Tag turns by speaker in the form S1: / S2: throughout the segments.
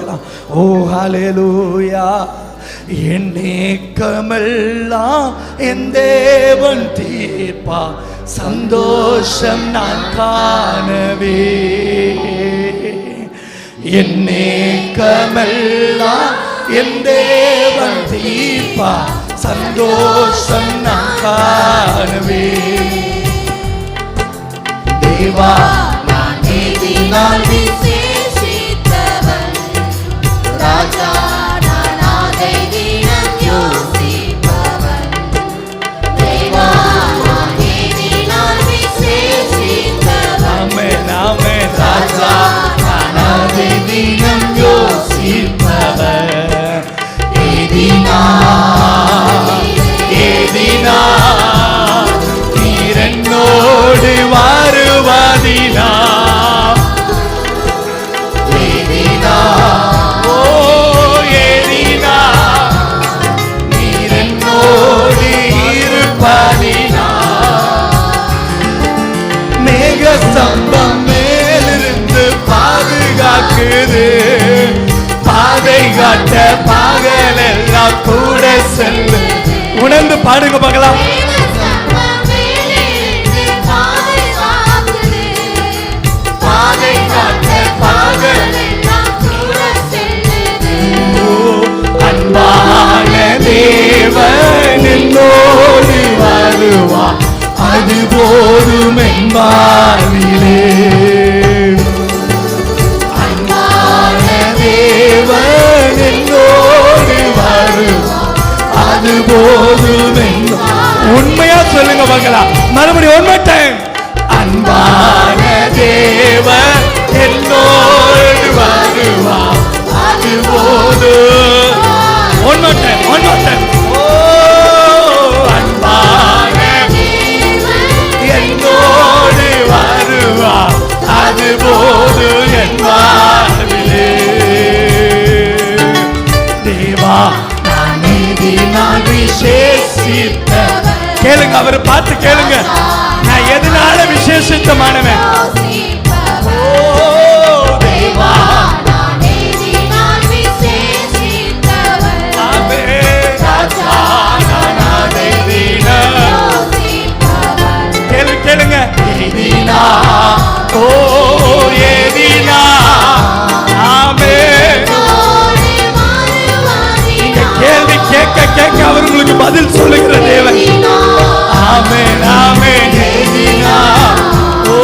S1: பார்க்கலாம். ஓ ஹல்லேலூயா. என் ஏக்கமெல்லாம் என் தேவன் தீர்ப்பா, சந்தோஷம் நான் காணவே. என் ஏக்கமெல்லாம் என் தேவன் தீர்ப்பா, சந்தோஷம் நான் காணவே. தேவா
S2: நான் நீதினால் விசேஷித்தவன், ராஜா நான் அதை தினம் யோசிப்பவன். தேவா நான் நீதினால் விசேஷித்தவன்,
S1: ஆமென் ஆமென். ராஜா நான் அதை தினம் யோசிப்பவன். ஏதினா நீர் என்னோடு வருவதினா, ஏதினா ஓ ஏதினா நீர் என்னோடு இருப்பதினா. மேக ஸ்தம்பம் மேலிருந்து பாதுகாக்குது, பாதை காட்ட பகலெல்லாம் கூட செல்லு. உணர்ந்து பாடுங்க பார்க்கலாம். பாதை காட்ட பகலெல்லாம் கூட செல்லுது. அன்பான தேவன் என்னோடு வருவா, அது போதும் என்பாரிலே. தேவன் என்னோடு வருவா, அது போதும். உண்மையா சொல்லுங்க பார்க்கலாம். மறுபடியும் ஒன் மோர் டைம். அன்பான தேவன் என்னோடு வருவா, அது போதும். One more time, one more time. ஓ அன்பான என்னோடு வருவா, அது போதும் என்பாரிலே. தேவா நான் நீதினால் விசேஷித்தவன். கேளுங்க, அவரை பார்த்து கேளுங்க. நான் எதனால விசேஷித்தமானவன்? ஓ தேவா
S2: நான் நீதினால் விசேஷித்தவன்,
S1: ஆமென். ராஜா நான் அதை தினம்
S2: யோசிப்பவன்.
S1: கேளுங்க. ஏதினா ஓ ஏதினா ஆமென். கேள்வி கேட்க கேட்க அவர் உங்களுக்கு பதில் சொல்லுகிற தேவன். ஆமென் ஆமென். ஏதினா ஓ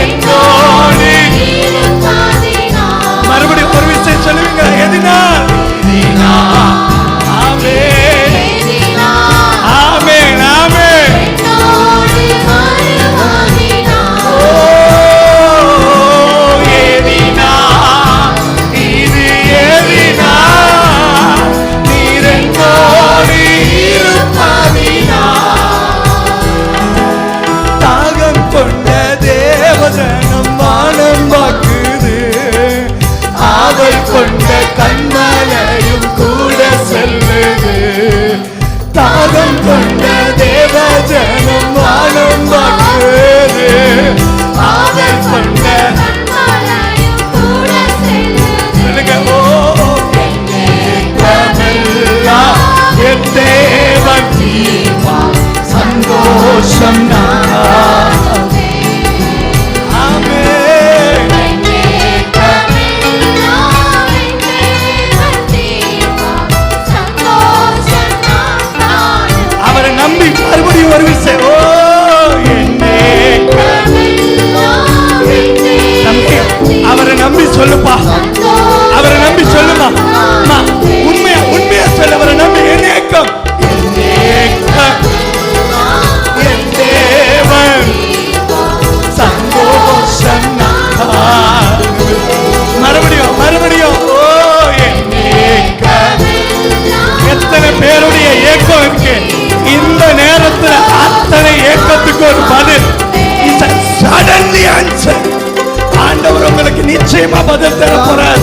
S1: என்னோடு. மறுபடியும் ஒரு விஷயம் சொல்லுவீங்க. எதினா ஏதினா ஆமென் ஆமென் ஆமென். கொண்ட கண்மலையும் கூட செல்லுது. தாகம் கொண்ட தேவஜனம் வானம் பார்க்குது. ஆவல் கொண்ட
S2: கண்மலையும் கூட செல்லுது.
S1: ஓ என் தேவன் தீர்ப்பா, சந்தோஷம் நான். மறுபடியும் ஒரு விஷயம். ஓ அவரை நம்பி சொல்லுப்பா, அவரை நம்பி சொல்லுமா. உண்மையா உண்மையா சொல்ல, அவரை நம்பி. என் ஏக்கம் என் தேவன் சந்தோஷம். மறுபடியும் மறுபடியும். ஓ என் ஏக்கம். எத்தனை பேருடைய ஏக்கம் இருக்கு இந்த நேரத்தில்? அத்தனை ஏக்கத்துக்கு ஒரு பதில். Suddenly answer. ஆண்டவர் உங்களுக்கு நிச்சயமா பதில் தர போறார்.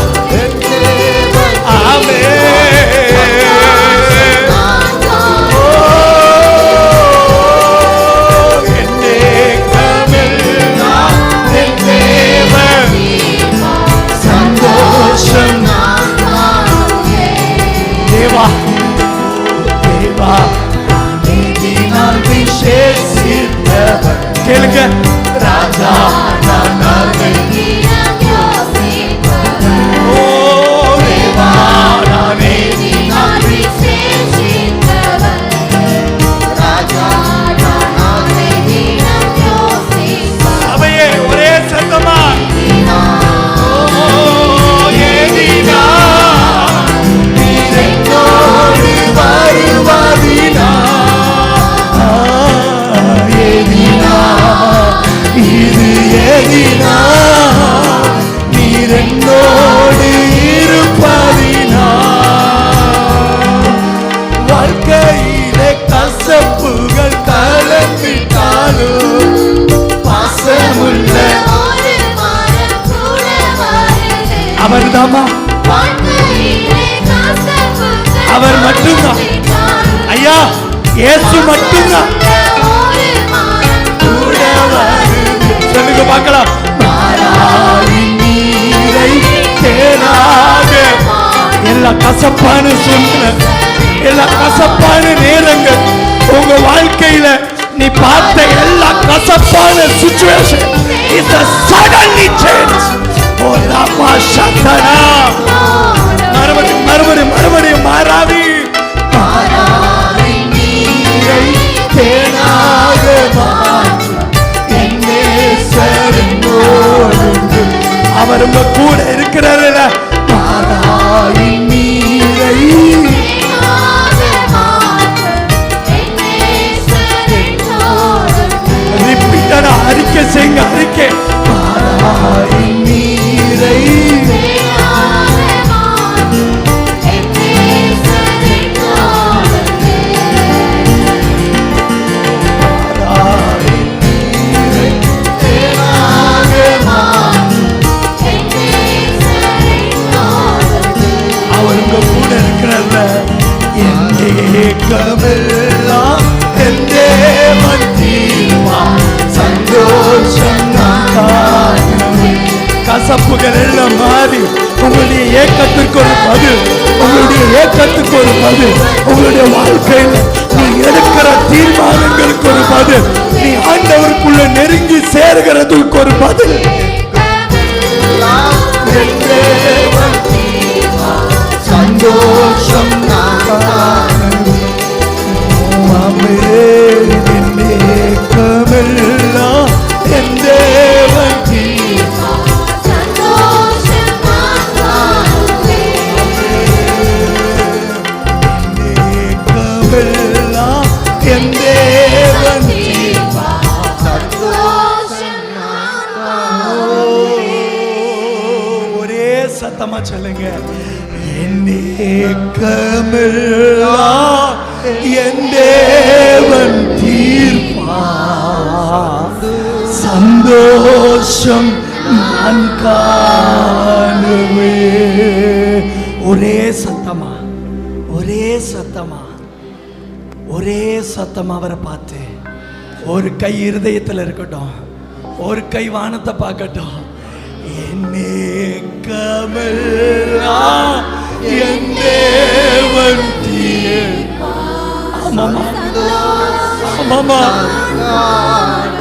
S1: அவர் மட்டும்தான் ஐயா, இயேசு மட்டும்தான். சொல்லுங்க பார்க்கலாம். மாறாவின் நீரை தேனாக. எல்லா கசப்பான சூழ்நிலை, எல்லா கசப்பான நேரங்கள், உங்க வாழ்க்கையில நீ பார்த்த எல்லா கசப்பான சிச்சுவேஷன் இஸ் சடன்லி சேஞ்ச். ஓ ராமா சந்தனா, மறுபடியும் மறுபடியும் மறுபடியும் மாறாவி நீரை தேனாக மாற்றும் என் நேசரின் ஓடு. அவர் உங்க கூட இருக்கிறாரு. மாறாவி நீரை ரிப்பீட்டடா அறிக்கை செய்யுங்க, அறிக்கை. மாறாவி நீரை கசப்புகள் எல்லாம் மாறி உங்களுடைய ஏக்கத்திற்கு ஒரு பதில், உங்களுடைய ஏக்கத்துக்கு ஒரு பதில், உங்களுடைய வாழ்க்கையில் நீ எடுக்கிற தீர்மானங்களுக்கு ஒரு பதில், நீ ஆண்டவருக்குள்ள நெருங்கி சேர்கிறதுக்கு ஒரு பதில். சந்தோஷம் ஒரே சத்தமா சொல்லுங்க. என் தேவன் தீர்ப்பார், சந்தோஷம் நான் காணுவேன். ஒரே சத்தமா, ஒரே சத்தமா, ஒரே சத்தமா அவரை பார்த்து, ஒரு கை இருதயத்தில் இருக்கட்டும், ஒரு கை வானத்தை பார்க்கட்டும். என்னே கமலா என் தேவன் தீர்ப்பார். ஆமாமா ஆமாமா,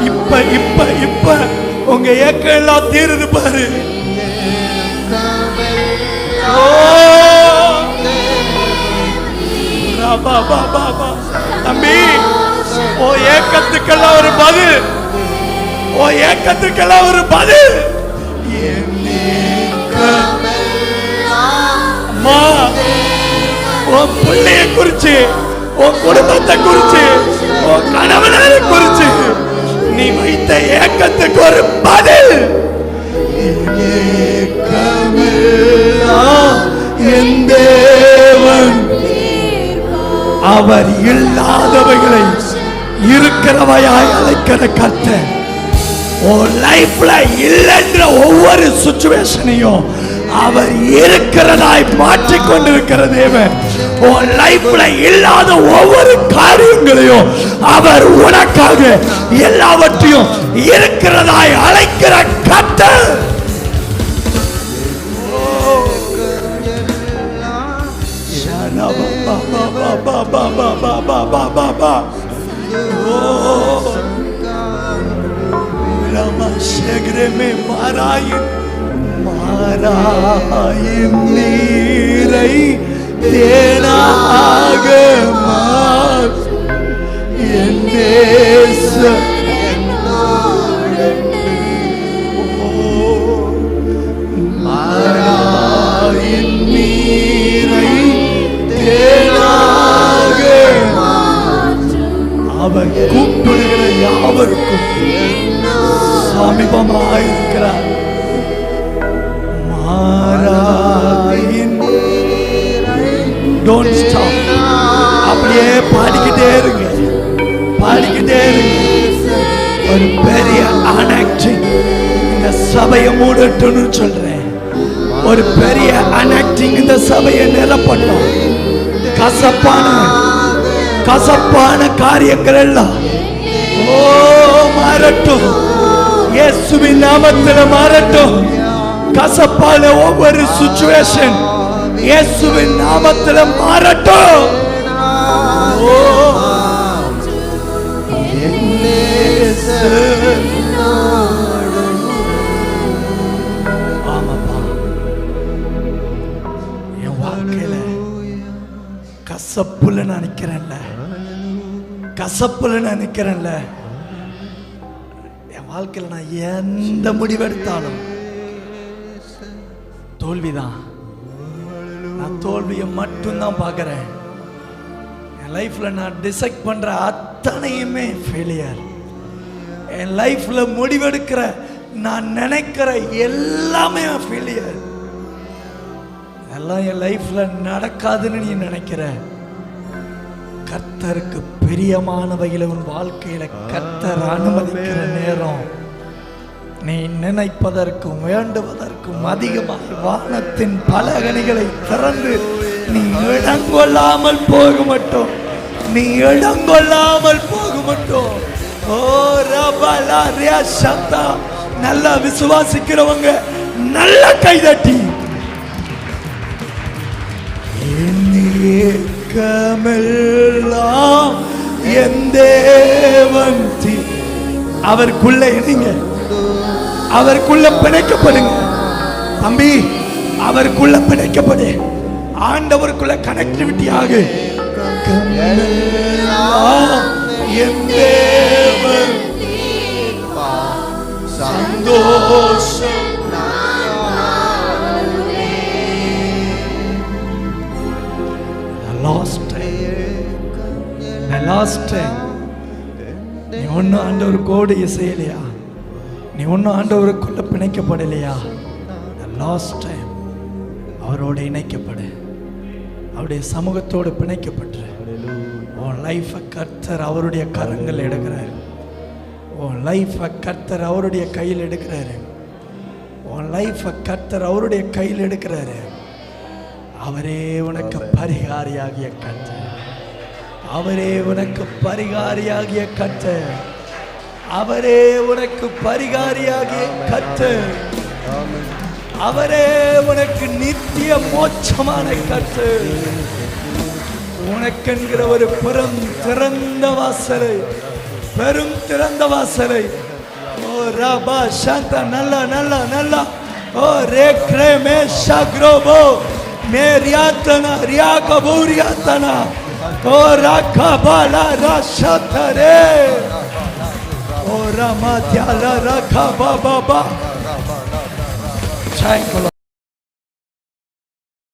S1: இப்ப இப்ப இப்ப உங்க ஏக்கம் எல்லாம் தீருது பாரு. தம்பி, ஓ ஏக்கத்துக்கெல்லாம் ஒரு பதில், ஓ ஏக்கத்துக்கெல்லாம் ஒரு பதில். அம்மா, உன் பிள்ளைய குறிச்சு, உன் குடும்பத்தை குறிச்சு, உன் கணவனை குறிச்சு நீ வைத்த ஏக்கத்துக்கு ஒரு பதில். என் தேவன் அவர் இல்லாதவைகளை இருக்கிறவையாய் அழைக்கிற கர்த்தர். உன் லைஃப்ல இல்லைன்ற ஒவ்வொரு சிச்சுவேஷனையும் அவர் இருக்கிறதாய் மாற்றிக் கொண்டிருக்கிற தேவன். உன் லைஃப்ல இல்லாத ஒவ்வொரு காரியங்களையும் அவர் உனக்காக எல்லாவற்றையும் இருக்கிறதாய் அழைக்கிற கர்த்தர். மாறாயின் நீரை தேனாக மாறாயின் நீரை தேனாக அவர் கூப்பிடுகிற யாவருக்கும் சமீபமாயிருக்கிறார். மாறாயின் டோன்ட் ஸ்டாப், அப்படியே பாடிக்கிட்டே இருங்க, பாடிக்கிட்டே இருங்க. ஒரு பெரிய அனாக்டிங் இந்த சபையை மூடட்டும்னு சொல்றேன். ஒரு பெரிய அனாக்டிங் இந்த சபையை நிரப்பட்டும். கசப்பான காரியங்கள் எல்லாம் ஓ மாறட்டும், இயேசுவின் நாமத்தில் மாறட்டும். கசப்பான ஒவ்வொரு சிச்சுவேஷன் இயேசுவின் நாமத்தில் மாறட்டும். ஓ ஆமாப்பா, என் வாழ்க்கையில கசப்புல நான் நிக்கிறேன்ல, கசப்புல நான் நிக்கிறேன்ல. என் வாழ்க்கையில நான் எந்த முடிவெடுத்தாலும் தோல்விதான். நான் தோல்வியை மட்டும்தான் பார்க்கிறேன். என் லைஃப்ல நான் டிசைட் பண்ற அத்தனையுமே ஃபெயிலியர். என் லைஃப்ல முடிவெடுக்கிற நான் நினைக்கிற எல்லாமே ஃபெயிலியர். எல்லாம் என் லைஃப்ல நடக்காதுன்னு நீ நினைக்கிற, கர்த்தருக்கு பிரியமானவைகளை உன் வாழ்க்கையில கர்த்தர் அனுமதிக்கிற நேரம் நீ நினைப்பதற்கும் வேண்டுவதற்கும் அதிகமாக வானத்தின் பலகணிகளை திறந்து நீ இடங்கொள்ளாமல் போக மாட்டோம், நீ இடங்கொள்ளாமல் போக மாட்டோம். ஓ ரபலா ரியா சத்தா, நல்லா விசுவாசிக்கிறவங்க நல்ல கைதட்டி ஏக்கமெல்லாம் என் தேவன் அவருக்குள்ள இணைங்க, அவருக்குள்ள பிணைக்கப்படுங்க தம்பி, அவருக்குள்ள பிணைக்கப்படு, ஆண்டவருக்குள்ள கனெக்டிவிட்டி ஆகு. என் தேவன் சந்தோஷம் லாஸ்ட் டைம் நீ ஒன்னும் ஆண்டவருக்கோடு இசையலையா, நீ ஒன்னும் ஆண்டவருக்குள்ள பிணைக்கப்படலையா, லாஸ்ட் டைம் அவரோட இணைக்கப்படு, அவருடைய சமூகத்தோடு பிணைக்கப்பட்டு உன் லைஃபை கர்த்தர் அவருடைய கரங்கள் எடுக்கிறார், உன் லைஃபை கர்த்தர் அவருடைய கையில் எடுக்கிறாரு, உன் லைஃபை கர்த்தர் அவருடைய கையில் எடுக்கிறாரு. அவரே உனக்கு பரிகாரியாகிய கர்த்தர், அவரே உனக்கு பரிகாரியாகிய கர்த்தர், அவரே உனக்கு பரிகாரியாகிய கர்த்தர், அவரே உனக்கு நித்திய மோட்சமான கர்த்தர். உனக்கென்கிற ஒரு பெரும் திறந்த வாசலை, பெரும் திறந்த வாசலை. ஓ ரபா சாந்தா, நல்லா நல்லா நல்லா. ஓ ரே கிரே மே ஷக்ரோபோ மே ரியாத்தனா ரியா கபூரியாத்தனா. ஓ ராகபாலா ராஷதரே. ஓ ரமா தியாலா ராகபா பாபா. Thank you.